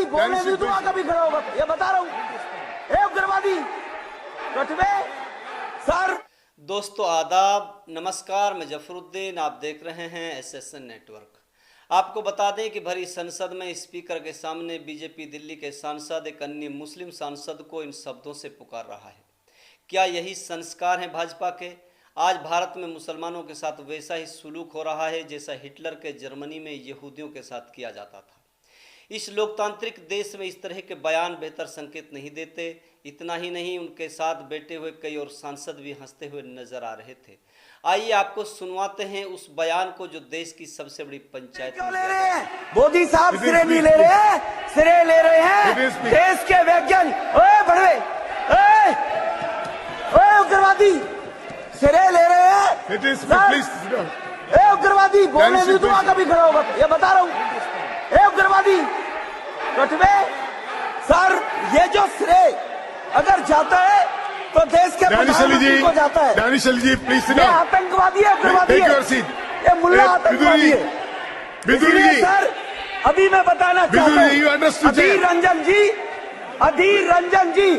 बोलने नहीं दूंगा कभी खड़ा होगा, ये बता रहा हूँ। उग्रवादी कटवे सर। दोस्तों आदाब, नमस्कार। मैं जफरुद्दीन, आप देख रहे हैं एसएसएन नेटवर्क। आपको बता दें कि भरी संसद में स्पीकर के सामने बीजेपी दिल्ली के सांसद एक अन्य मुस्लिम सांसद को इन शब्दों से पुकार रहा है। क्या यही संस्कार हैं भाजपा के? आज भारत में मुसलमानों के साथ वैसा ही सुलूक हो रहा है जैसा हिटलर के जर्मनी में यहूदियों के साथ किया जाता था। इस लोकतांत्रिक देश में इस तरह के बयान बेहतर संकेत नहीं देते। इतना ही नहीं, उनके साथ बैठे हुए कई और सांसद भी हंसते हुए नजर आ रहे थे। आइए आपको सुनवाते हैं उस बयान को जो देश की सबसे बड़ी पंचायत क्यों ले रहे हैं? मोदी साहब सिरे नहीं ले रहे हैं, सिरे ले रहे हैं देश के वैज्ञानिक। ओए बड़वे, ओए उग्रवादी सिरे ले रहे हैं। उग्रवादी बोलने नहीं दूंगा कभी खड़ा होगा, ये बता रहा हूँ। उग्रवादी कटवे सर, ये जो श्रेय अगर जाता है तो देश के प्रधानमंत्री को जाता है। दानिश जी प्लीज, ये आतंकवादी है, उग्रवादी है, ये मुल्ला आतंकवादी है। बिदुरी जी सर, अभी मैं बताना चाहता हूँ, अधीर रंजन जी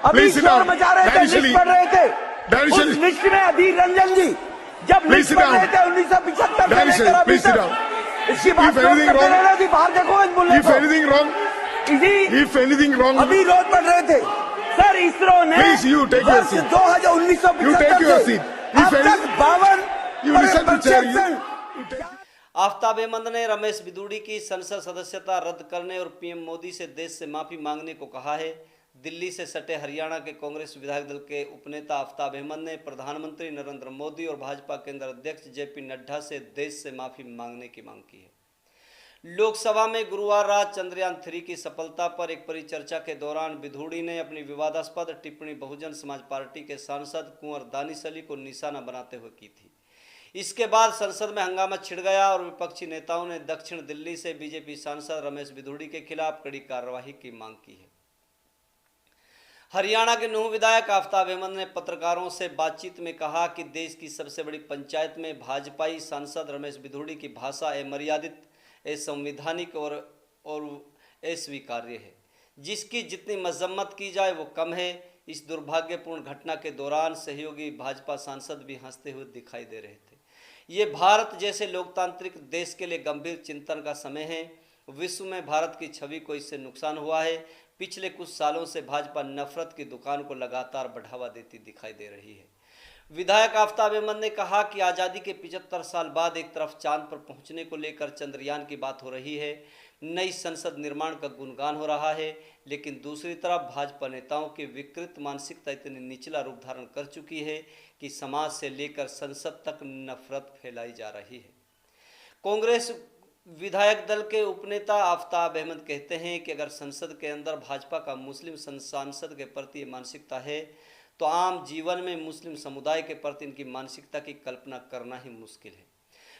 अभी शोर मचा रहे थे, लिस्ट पढ़ रहे थे। उस लिस्ट में अधीर रंजन जी जब लिस्ट पढ़ रहे थे 1975 से लेकर अभी तक, इसकी बात करते थी। बाहर देखो If anything wrong, अभी रोज पढ़ रहे थे सर। इसरो ने Please, you take your seat. 1975 से अब तक 52 आफ्ताब अहमद ने रमेश बिधूड़ी की संसद सदस्यता रद्द करने और पीएम मोदी से देश से माफी मांगने को कहा है। दिल्ली से सटे हरियाणा के कांग्रेस विधायक दल के उपनेता आफ्ताब अहमद ने प्रधानमंत्री नरेंद्र मोदी और भाजपा केंद्र अध्यक्ष जेपी नड्डा से देश से माफी मांगने की मांग की है। लोकसभा में गुरुवार रात चंद्रयान 3 की सफलता पर एक परिचर्चा के दौरान बिधूड़ी ने अपनी विवादास्पद टिप्पणी बहुजन समाज पार्टी के सांसद कुंवर दानिश अली को निशाना बनाते हुए की थी। इसके बाद संसद में हंगामा छिड़ गया और विपक्षी नेताओं ने दक्षिण दिल्ली से बीजेपी सांसद रमेश बिधूड़ी के खिलाफ कड़ी कार्रवाई की मांग की है। हरियाणा के नूंह विधायक आफ्ताब अहमद ने पत्रकारों से बातचीत में कहा कि देश की सबसे बड़ी पंचायत में भाजपाई सांसद रमेश बिधूड़ी की भाषा अमर्यादित, असंवैधानिक और अस्वीकार्य है, जिसकी जितनी मजम्मत की जाए वो कम है। इस दुर्भाग्यपूर्ण घटना के दौरान सहयोगी भाजपा सांसद भी हंसते हुए दिखाई दे रहे थे। ये भारत जैसे लोकतांत्रिक देश के लिए गंभीर चिंतन का समय है। विश्व में भारत की छवि को इससे नुकसान हुआ है। पिछले कुछ सालों से भाजपा नफरत की दुकान को लगातार बढ़ावा देती दिखाई दे रही है। विधायक आफ्ताब अहमद ने कहा कि आज़ादी के 75 साल बाद एक तरफ चांद पर पहुंचने को लेकर चंद्रयान की बात हो रही है, नई संसद निर्माण का गुणगान हो रहा है, लेकिन दूसरी तरफ भाजपा नेताओं की विकृत मानसिकता इतनी निचला रूप धारण कर चुकी है कि समाज से लेकर संसद तक नफरत फैलाई जा रही है। कांग्रेस विधायक दल के उपनेता आफ्ताब अहमद कहते हैं कि अगर संसद के अंदर भाजपा का मुस्लिम सांसद के प्रति मानसिकता है तो आम जीवन में मुस्लिम समुदाय के प्रति इनकी मानसिकता की कल्पना करना ही मुश्किल है।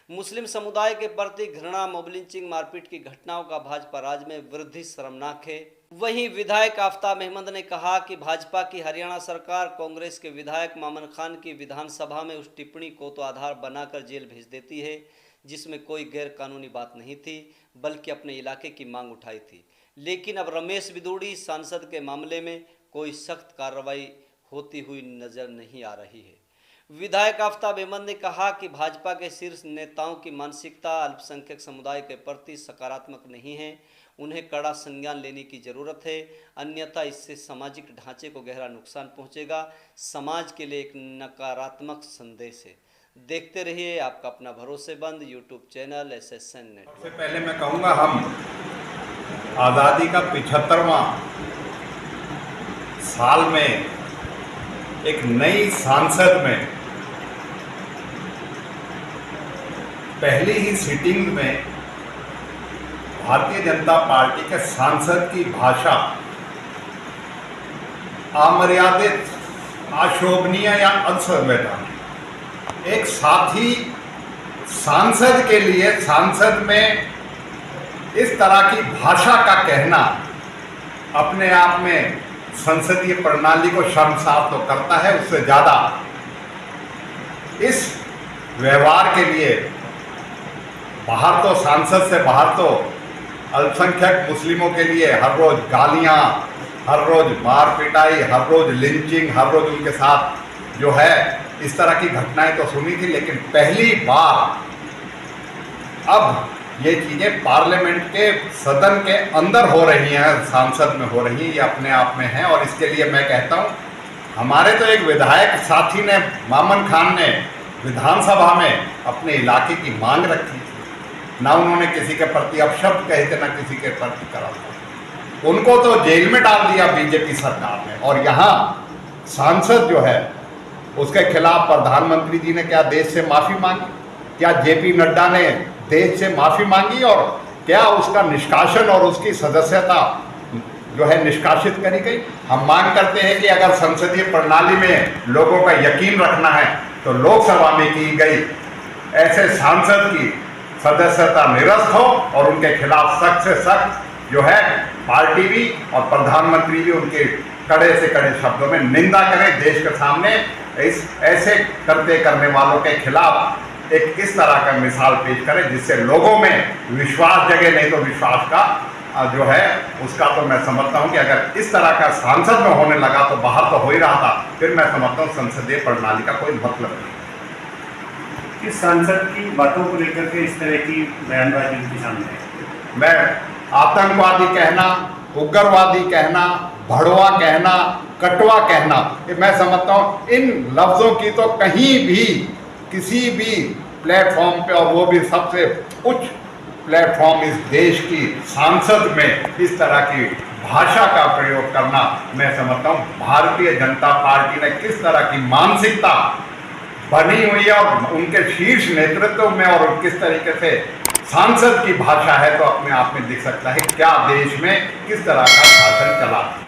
मुस्लिम समुदाय के प्रति घृणा, मॉब लिंचिंग, मारपीट की घटनाओं का भाजपा राज में वृद्धि शर्मनाक है। वहीं विधायक आफ्ताब अहमद ने कहा कि भाजपा की हरियाणा सरकार कांग्रेस के विधायक मामन खान की विधानसभा में उस टिप्पणी को तो आधार बनाकर जेल भेज देती है जिसमें कोई गैर कानूनी बात नहीं थी, बल्कि अपने इलाके की मांग उठाई थी। लेकिन अब रमेश बिधूड़ी सांसद के मामले में कोई सख्त कार्रवाई होती हुई नजर नहीं आ रही है। विधायक आफ्ताब अहमद ने कहा कि भाजपा के शीर्ष नेताओं की मानसिकता अल्पसंख्यक समुदाय के प्रति सकारात्मक नहीं है। उन्हें कड़ा संज्ञान लेने की जरूरत है, अन्यथा इससे सामाजिक ढांचे को गहरा नुकसान पहुंचेगा। समाज के लिए एक नकारात्मक संदेश है। देखते रहिए आपका अपना भरोसेमंद यूट्यूब चैनल एसएसएन नेटवर्क। सबसे पहले मैं कहूँगा, हम आज़ादी का 75वां साल में एक नई सांसद में पहली ही सिटिंग में भारतीय जनता पार्टी के सांसद की भाषा अमर्यादित, अशोभनीय या असंवैधानिक, एक साथी सांसद के लिए सांसद में इस तरह की भाषा का कहना अपने आप में संसदीय प्रणाली को शर्मसार तो करता है, उससे ज़्यादा इस व्यवहार के लिए बाहर तो सांसद से बाहर तो अल्पसंख्यक मुस्लिमों के लिए हर रोज गालियां, हर रोज मार पिटाई, हर रोज लिंचिंग, हर रोज उनके साथ जो है इस तरह की घटनाएं तो सुनी थी, लेकिन पहली बार अब ये चीज़ें पार्लियामेंट के सदन के अंदर हो रही हैं, सांसद में हो रही हैं, ये अपने आप में है। और इसके लिए मैं कहता हूँ, हमारे तो एक विधायक साथी ने, मामन खान ने, विधानसभा में अपने इलाके की मांग रखी थी, ना उन्होंने किसी के प्रति अपशब्द कहे थे, ना किसी के प्रति करा था। उनको तो जेल में डाल दिया बीजेपी सरकार ने। और यहाँ सांसद जो है उसके खिलाफ प्रधानमंत्री जी ने क्या देश से माफ़ी मांगी? क्या जेपी नड्डा ने देश से माफ़ी मांगी? और क्या उसका निष्कासन और उसकी सदस्यता जो है निष्कासित करी गई? हम मांग करते हैं कि अगर संसदीय प्रणाली में लोगों का यकीन रखना है तो लोकसभा में की गई ऐसे सांसद की सदस्यता निरस्त हो और उनके खिलाफ सख्त से सख्त जो है पार्टी भी और प्रधानमंत्री भी उनके कड़े से कड़े शब्दों में निंदा करें, देश के सामने इस ऐसे करने वालों के खिलाफ एक इस तरह का मिसाल पेश करें जिससे लोगों में विश्वास जगे। नहीं तो विश्वास का जो है उसका तो मैं समझता हूं कि अगर इस तरह का सांसद में होने लगा तो बाहर तो हो ही रहा था, फिर मैं समझता हूं संसदीय प्रणाली का कोई मतलब नहीं। इस सांसद की बातों को लेकर के इस तरह की बयानबाजी उनके सामने है। मैं आतंकवादी कहना, उग्रवादी कहना, भड़वा कहना, कटवा कहना, ये मैं समझता हूँ इन लफ्ज़ों की तो कहीं भी किसी भी प्लेटफॉर्म पे, और वो भी सबसे उच्च प्लेटफॉर्म इस देश की सांसद में इस तरह की भाषा का प्रयोग करना, मैं समझता हूँ भारतीय जनता पार्टी ने किस तरह की मानसिकता बनी हुई है और उनके शीर्ष नेतृत्व में और किस तरीके से सांसद की भाषा है, तो अपने आप में दिख सकता है क्या देश में किस तरह का शासन चला।